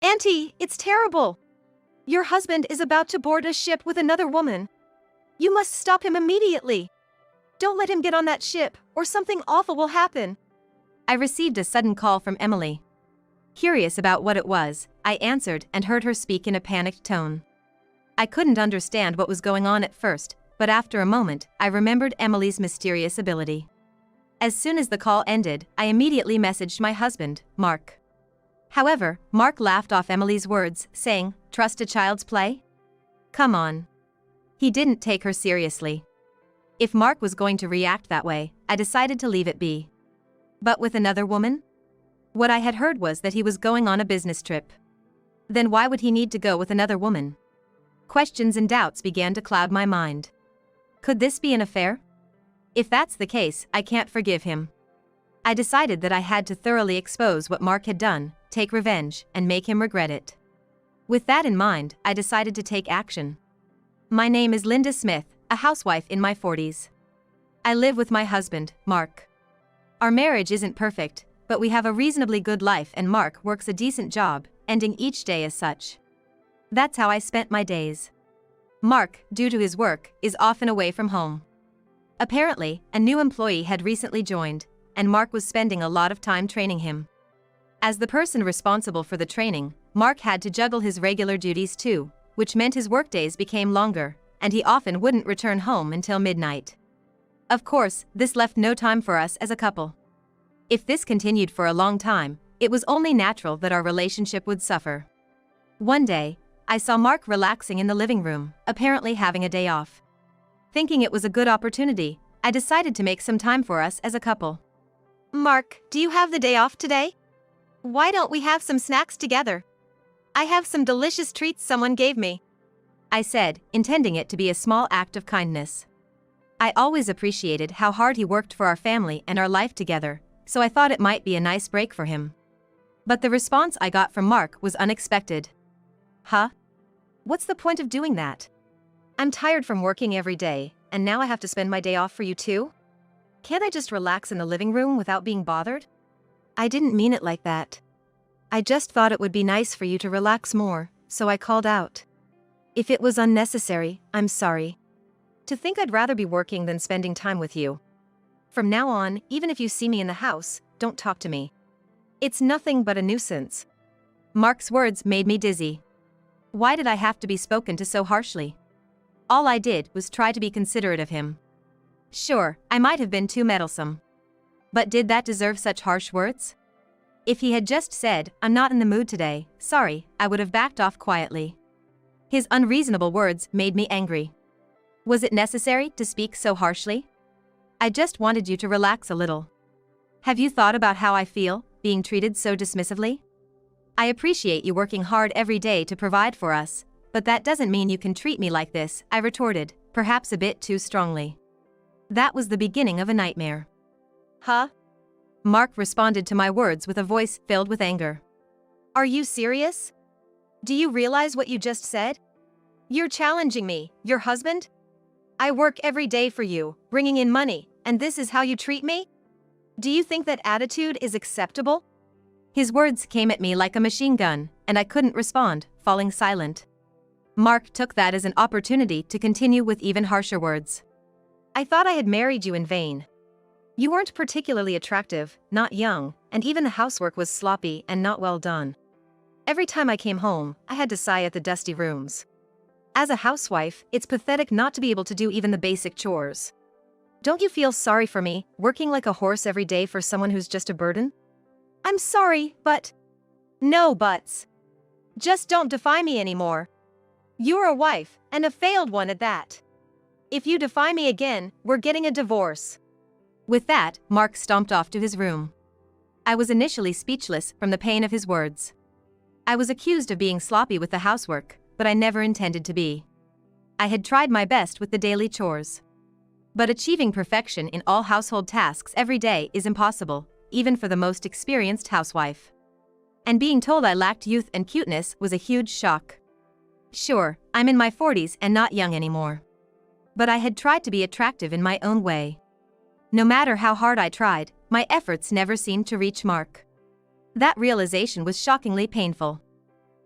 Auntie, it's terrible. Your husband is about to board a ship with another woman. You must stop him immediately. Don't let him get on that ship, or something awful will happen. I received a sudden call from Emily. Curious about what it was, I answered and heard her speak in a panicked tone. I couldn't understand what was going on at first, but after a moment, I remembered Emily's mysterious ability. As soon as the call ended, I immediately messaged my husband, Mark. However, Mark laughed off Emily's words, saying, "Trust a child's play? Come on." He didn't take her seriously. If Mark was going to react that way, I decided to leave it be. But with another woman? What I had heard was that he was going on a business trip. Then why would he need to go with another woman? Questions and doubts began to cloud my mind. Could this be an affair? If that's the case, I can't forgive him. I decided that I had to thoroughly expose what Mark had done, take revenge, and make him regret it. With that in mind, I decided to take action. My name is Linda Smith, a housewife in my 40s. I live with my husband, Mark. Our marriage isn't perfect, but we have a reasonably good life and Mark works a decent job, ending each day as such. That's how I spent my days. Mark, due to his work, is often away from home. Apparently, a new employee had recently joined, and Mark was spending a lot of time training him. As the person responsible for the training, Mark had to juggle his regular duties too, which meant his workdays became longer, and he often wouldn't return home until midnight. Of course, this left no time for us as a couple. If this continued for a long time, it was only natural that our relationship would suffer. One day, I saw Mark relaxing in the living room, apparently having a day off. Thinking it was a good opportunity, I decided to make some time for us as a couple. Mark, do you have the day off today? Why don't we have some snacks together? I have some delicious treats someone gave me. I said, intending it to be a small act of kindness. I always appreciated how hard he worked for our family and our life together, so I thought it might be a nice break for him. But the response I got from Mark was unexpected. Huh? What's the point of doing that? I'm tired from working every day, and now I have to spend my day off for you too? Can't I just relax in the living room without being bothered? I didn't mean it like that. I just thought it would be nice for you to relax more, so I called out. If it was unnecessary, I'm sorry. To think I'd rather be working than spending time with you. From now on, even if you see me in the house, don't talk to me. It's nothing but a nuisance. Mark's words made me dizzy. Why did I have to be spoken to so harshly? All I did was try to be considerate of him. Sure, I might have been too meddlesome. But did that deserve such harsh words? If he had just said, "I'm not in the mood today, sorry," I would have backed off quietly. His unreasonable words made me angry. Was it necessary to speak so harshly? I just wanted you to relax a little. Have you thought about how I feel, being treated so dismissively? I appreciate you working hard every day to provide for us, but that doesn't mean you can treat me like this, I retorted, perhaps a bit too strongly. That was the beginning of a nightmare. Huh? Mark responded to my words with a voice filled with anger. Are you serious? Do you realize what you just said? You're challenging me, your husband? I work every day for you, bringing in money, and this is how you treat me? Do you think that attitude is acceptable? His words came at me like a machine gun, and I couldn't respond, falling silent. Mark took that as an opportunity to continue with even harsher words. I thought I had married you in vain. You weren't particularly attractive, not young, and even the housework was sloppy and not well done. Every time I came home, I had to sigh at the dusty rooms. As a housewife, it's pathetic not to be able to do even the basic chores. Don't you feel sorry for me, working like a horse every day for someone who's just a burden? I'm sorry, but... No buts. Just don't defy me anymore. You're a wife, and a failed one at that. If you defy me again, we're getting a divorce. With that, Mark stomped off to his room. I was initially speechless from the pain of his words. I was accused of being sloppy with the housework, but I never intended to be. I had tried my best with the daily chores. But achieving perfection in all household tasks every day is impossible, even for the most experienced housewife. And being told I lacked youth and cuteness was a huge shock. Sure, I'm in my 40s and not young anymore. But I had tried to be attractive in my own way. No matter how hard I tried, my efforts never seemed to reach Mark. That realization was shockingly painful.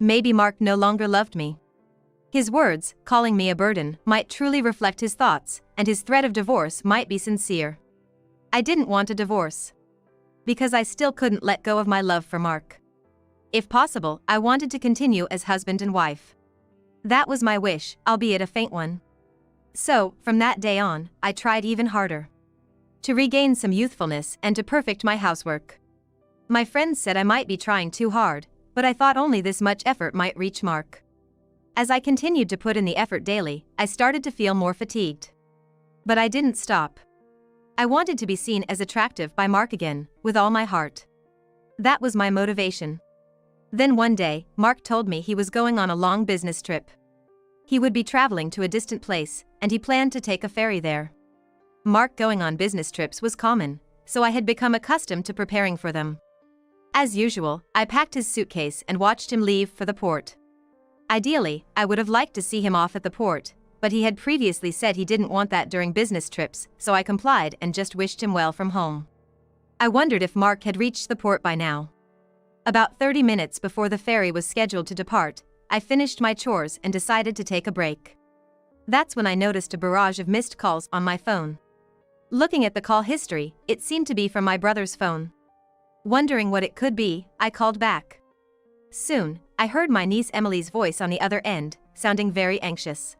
Maybe Mark no longer loved me. His words, calling me a burden, might truly reflect his thoughts, and his threat of divorce might be sincere. I didn't want a divorce. Because I still couldn't let go of my love for Mark. If possible, I wanted to continue as husband and wife. That was my wish, albeit a faint one. So, from that day on, I tried even harder. To regain some youthfulness and to perfect my housework. My friends said I might be trying too hard, but I thought only this much effort might reach Mark. As I continued to put in the effort daily, I started to feel more fatigued. But I didn't stop. I wanted to be seen as attractive by Mark again, with all my heart. That was my motivation. Then one day, Mark told me he was going on a long business trip. He would be traveling to a distant place, and he planned to take a ferry there. Mark going on business trips was common, so I had become accustomed to preparing for them. As usual, I packed his suitcase and watched him leave for the port. Ideally, I would have liked to see him off at the port, but he had previously said he didn't want that during business trips, so I complied and just wished him well from home. I wondered if Mark had reached the port by now. About 30 minutes before the ferry was scheduled to depart, I finished my chores and decided to take a break. That's when I noticed a barrage of missed calls on my phone. Looking at the call history, it seemed to be from my brother's phone. Wondering what it could be, I called back. Soon, I heard my niece Emily's voice on the other end, sounding very anxious.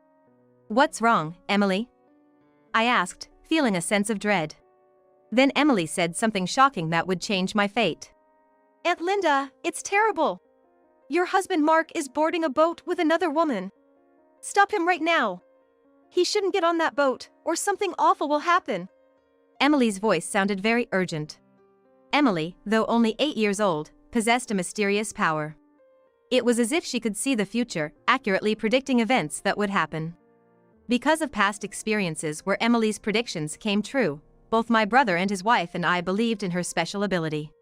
"What's wrong, Emily?" I asked, feeling a sense of dread. Then Emily said something shocking that would change my fate. Aunt Linda, it's terrible. Your husband Mark is boarding a boat with another woman. Stop him right now. He shouldn't get on that boat, or something awful will happen. Emily's voice sounded very urgent. Emily, though only 8 years old, possessed a mysterious power. It was as if she could see the future, accurately predicting events that would happen. Because of past experiences where Emily's predictions came true, both my brother and his wife and I believed in her special ability.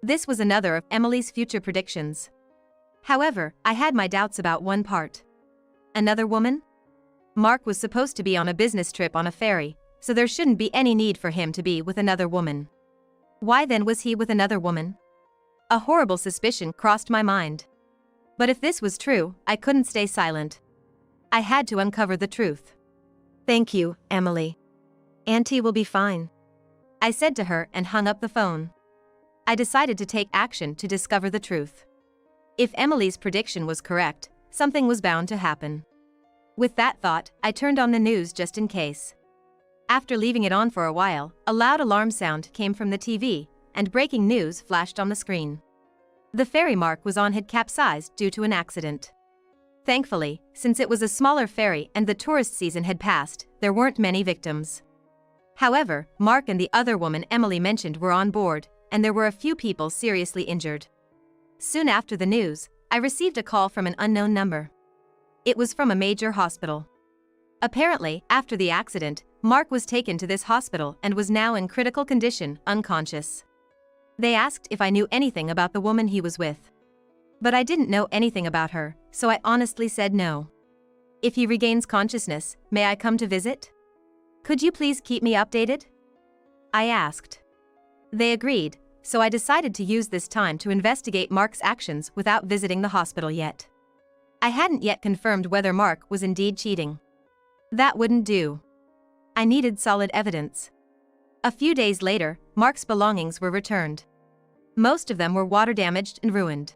This was another of Emily's future predictions. However, I had my doubts about one part. Another woman? Mark was supposed to be on a business trip on a ferry, so there shouldn't be any need for him to be with another woman. Why then was he with another woman? A horrible suspicion crossed my mind. But if this was true, I couldn't stay silent. I had to uncover the truth. Thank you, Emily. Auntie will be fine, I said to her and hung up the phone. I decided to take action to discover the truth. If Emily's prediction was correct, something was bound to happen. With that thought, I turned on the news just in case. After leaving it on for a while, a loud alarm sound came from the TV, and breaking news flashed on the screen. The ferry Mark was on had capsized due to an accident. Thankfully, since it was a smaller ferry and the tourist season had passed, there weren't many victims. However, Mark and the other woman Emily mentioned were on board, and there were a few people seriously injured. Soon after the news, I received a call from an unknown number. It was from a major hospital. Apparently, after the accident, Mark was taken to this hospital and was now in critical condition, unconscious. They asked if I knew anything about the woman he was with. But I didn't know anything about her, so I honestly said no. If he regains consciousness, may I come to visit? Could you please keep me updated? I asked. They agreed, so I decided to use this time to investigate Mark's actions without visiting the hospital yet. I hadn't yet confirmed whether Mark was indeed cheating. That wouldn't do. I needed solid evidence. A few days later, Mark's belongings were returned. Most of them were water damaged and ruined.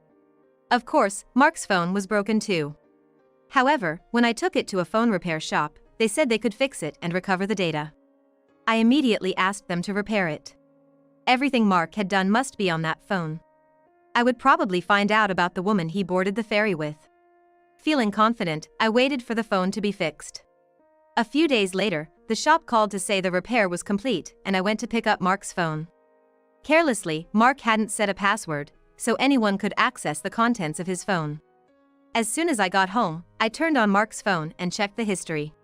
Of course, Mark's phone was broken too. However, when I took it to a phone repair shop, they said they could fix it and recover the data. I immediately asked them to repair it. Everything Mark had done must be on that phone. I would probably find out about the woman he boarded the ferry with. Feeling confident, I waited for the phone to be fixed. A few days later, the shop called to say the repair was complete, and I went to pick up Mark's phone. Carelessly, Mark hadn't set a password, so anyone could access the contents of his phone. As soon as I got home, I turned on Mark's phone and checked the history.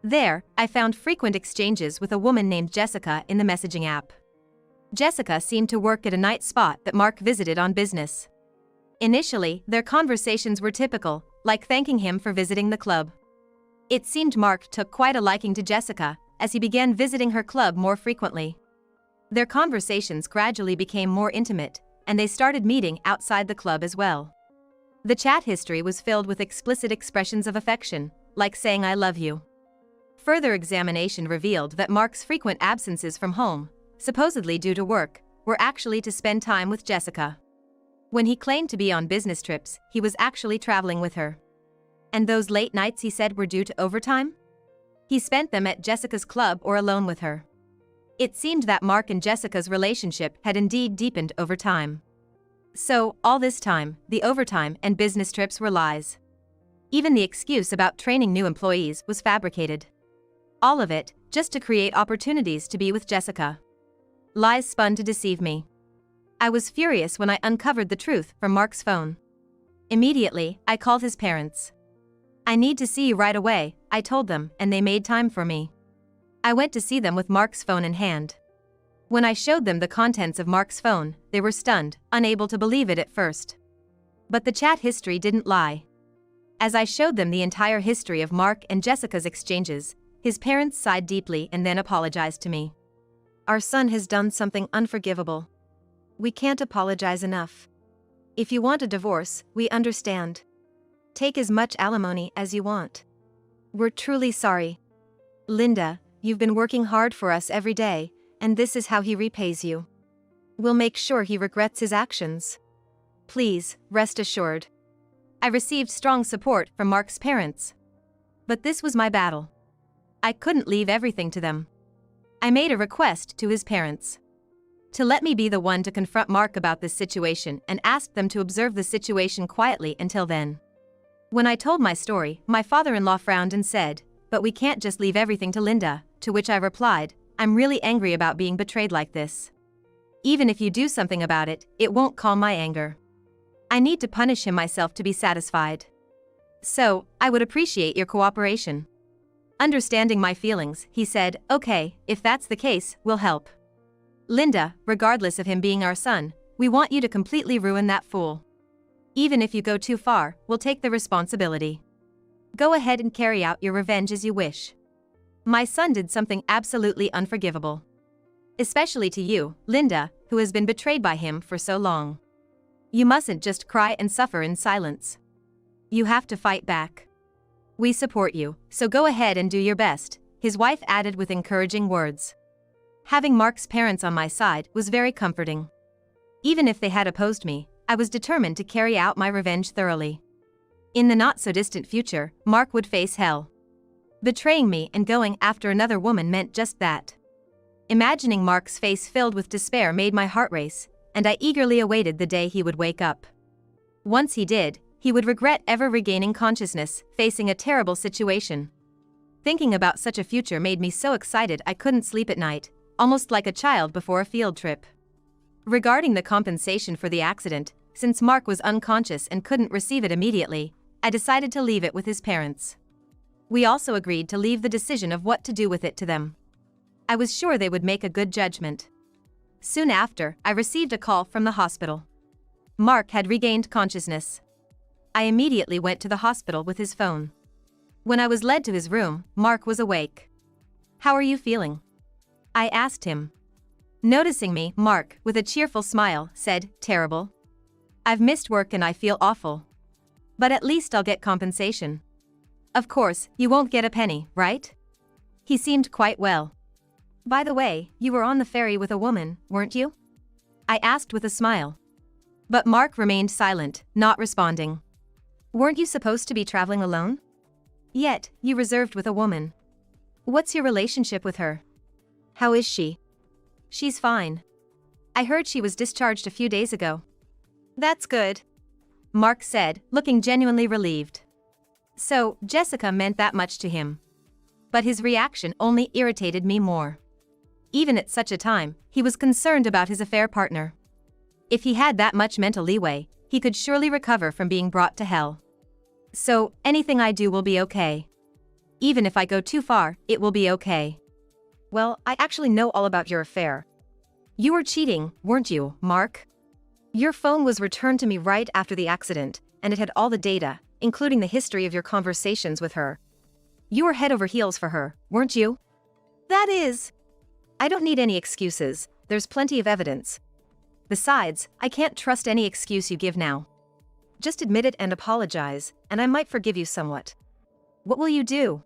There, I found frequent exchanges with a woman named Jessica in the messaging app. Jessica seemed to work at a night spot that Mark visited on business. Initially, their conversations were typical, like thanking him for visiting the club. It seemed Mark took quite a liking to Jessica, as he began visiting her club more frequently. Their conversations gradually became more intimate, and they started meeting outside the club as well. The chat history was filled with explicit expressions of affection, like saying I love you. Further examination revealed that Mark's frequent absences from home, supposedly due to work, were actually to spend time with Jessica. When he claimed to be on business trips, he was actually traveling with her. And those late nights he said were due to overtime? He spent them at Jessica's club or alone with her. It seemed that Mark and Jessica's relationship had indeed deepened over time. So, all this time, the overtime and business trips were lies. Even the excuse about training new employees was fabricated. All of it, just to create opportunities to be with Jessica. Lies spun to deceive me. I was furious when I uncovered the truth from Mark's phone. Immediately, I called his parents. I need to see you right away, I told them, and they made time for me. I went to see them with Mark's phone in hand. When I showed them the contents of Mark's phone, they were stunned, unable to believe it at first. But the chat history didn't lie. As I showed them the entire history of Mark and Jessica's exchanges, his parents sighed deeply and then apologized to me. Our son has done something unforgivable. We can't apologize enough. If you want a divorce, we understand. Take as much alimony as you want. We're truly sorry. Linda, you've been working hard for us every day, and this is how he repays you. We'll make sure he regrets his actions. Please, rest assured. I received strong support from Mark's parents. But this was my battle. I couldn't leave everything to them. I made a request to his parents to let me be the one to confront Mark about this situation and asked them to observe the situation quietly until then. When I told my story, my father-in-law frowned and said, "But we can't just leave everything to Linda," to which I replied, "I'm really angry about being betrayed like this. Even if you do something about it, it won't calm my anger. I need to punish him myself to be satisfied. So, I would appreciate your cooperation." Understanding my feelings, he said, "Okay, if that's the case, we'll help. Linda, regardless of him being our son, we want you to completely ruin that fool. Even if you go too far, we'll take the responsibility. Go ahead and carry out your revenge as you wish. My son did something absolutely unforgivable. Especially to you, Linda, who has been betrayed by him for so long. You mustn't just cry and suffer in silence. You have to fight back. We support you, so go ahead and do your best," his wife added with encouraging words. Having Mark's parents on my side was very comforting. Even if they had opposed me, I was determined to carry out my revenge thoroughly. In the not-so-distant future, Mark would face hell. Betraying me and going after another woman meant just that. Imagining Mark's face filled with despair made my heart race, and I eagerly awaited the day he would wake up. Once he did, he would regret ever regaining consciousness, facing a terrible situation. Thinking about such a future made me so excited I couldn't sleep at night, almost like a child before a field trip. Regarding the compensation for the accident, since Mark was unconscious and couldn't receive it immediately, I decided to leave it with his parents. We also agreed to leave the decision of what to do with it to them. I was sure they would make a good judgment. Soon after, I received a call from the hospital. Mark had regained consciousness. I immediately went to the hospital with his phone. When I was led to his room, Mark was awake. "How are you feeling?" I asked him. Noticing me, Mark, with a cheerful smile, said, "Terrible. I've missed work and I feel awful. But at least I'll get compensation." "Of course, you won't get a penny, right?" He seemed quite well. "By the way, you were on the ferry with a woman, weren't you?" I asked with a smile. But Mark remained silent, not responding. "Weren't you supposed to be traveling alone? Yet, you reserved with a woman. What's your relationship with her? How is she?" "She's fine. I heard she was discharged a few days ago." "That's good," Mark said, looking genuinely relieved. So, Jessica meant that much to him. But his reaction only irritated me more. Even at such a time, he was concerned about his affair partner. If he had that much mental leeway, he could surely recover from being brought to hell. So, anything I do will be okay. Even if I go too far, it will be okay. "Well, I actually know all about your affair. You were cheating, weren't you, Mark? Your phone was returned to me right after the accident, and it had all the data, including the history of your conversations with her. You were head over heels for her, weren't you?" "That is." "I don't need any excuses, there's plenty of evidence. Besides, I can't trust any excuse you give now. Just admit it and apologize, and I might forgive you somewhat. What will you do?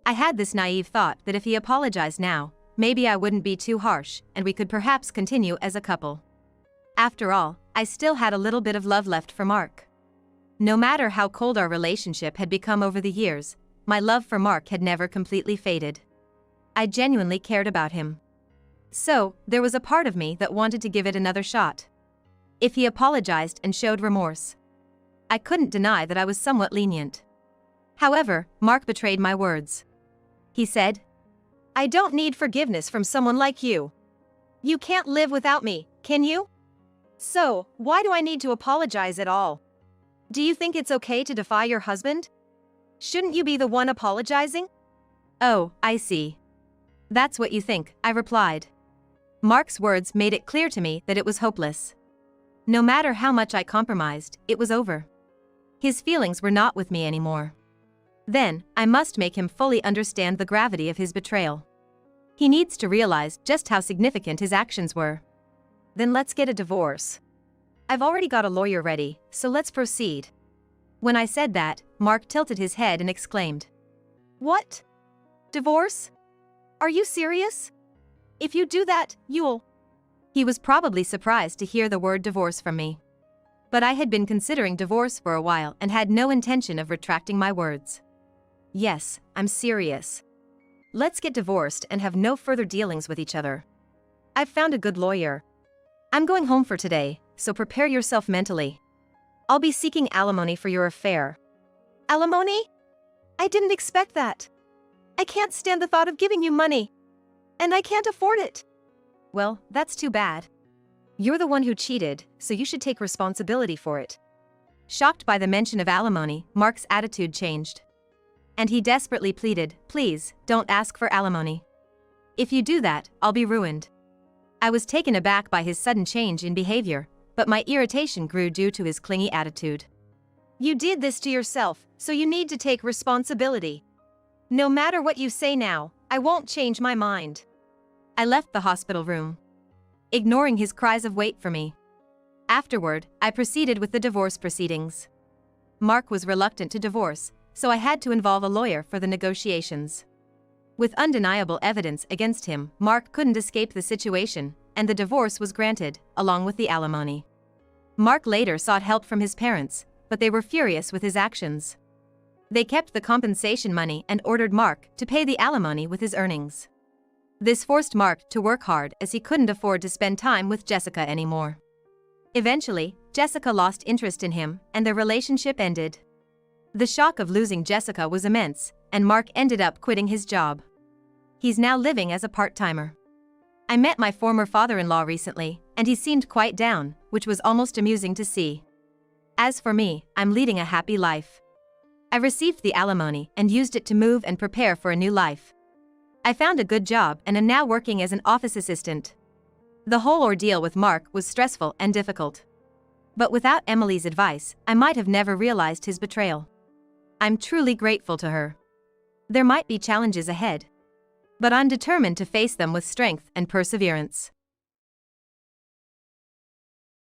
I had this naive thought that if he apologized now, maybe I wouldn't be too harsh and we could perhaps continue as a couple. After all, I still had a little bit of love left for Mark. No matter how cold our relationship had become over the years, my love for Mark had never completely faded. I genuinely cared about him. So, there was a part of me that wanted to give it another shot. If he apologized and showed remorse, I couldn't deny that I was somewhat lenient. However, Mark betrayed my words. He said, "I don't need forgiveness from someone like you. You can't live without me, can you? So, why do I need to apologize at all? Do you think it's okay to defy your husband? Shouldn't you be the one apologizing?" "Oh, I see. That's what you think," I replied. Mark's words made it clear to me that it was hopeless. No matter how much I compromised, it was over. His feelings were not with me anymore. Then, I must make him fully understand the gravity of his betrayal. He needs to realize just how significant his actions were. "Then let's get a divorce. I've already got a lawyer ready, so let's proceed." When I said that, Mark tilted his head and exclaimed, "What? Divorce? Are you serious? If you do that, you'll..." He was probably surprised to hear the word divorce from me. But I had been considering divorce for a while and had no intention of retracting my words. "Yes, I'm serious. Let's get divorced and have no further dealings with each other. I've found a good lawyer. I'm going home for today, so prepare yourself mentally. I'll be seeking alimony for your affair." "Alimony? I didn't expect that. I can't stand the thought of giving you money. And I can't afford it." "Well, that's too bad. You're the one who cheated, so you should take responsibility for it." Shocked by the mention of alimony, Mark's attitude changed. And he desperately pleaded, "Please, don't ask for alimony. If you do that, I'll be ruined." I was taken aback by his sudden change in behavior, but my irritation grew due to his clingy attitude. "You did this to yourself, so you need to take responsibility. No matter what you say now, I won't change my mind." I left the hospital room, ignoring his cries of "wait for me." Afterward, I proceeded with the divorce proceedings. Mark was reluctant to divorce, so I had to involve a lawyer for the negotiations. With undeniable evidence against him, Mark couldn't escape the situation, and the divorce was granted, along with the alimony. Mark later sought help from his parents, but they were furious with his actions. They kept the compensation money and ordered Mark to pay the alimony with his earnings. This forced Mark to work hard as he couldn't afford to spend time with Jessica anymore. Eventually, Jessica lost interest in him, and their relationship ended. The shock of losing Jessica was immense, and Mark ended up quitting his job. He's now living as a part-timer. I met my former father-in-law recently, and he seemed quite down, which was almost amusing to see. As for me, I'm leading a happy life. I received the alimony and used it to move and prepare for a new life. I found a good job and am now working as an office assistant. The whole ordeal with Mark was stressful and difficult. But without Emily's advice, I might have never realized his betrayal. I'm truly grateful to her. There might be challenges ahead, but I'm determined to face them with strength and perseverance.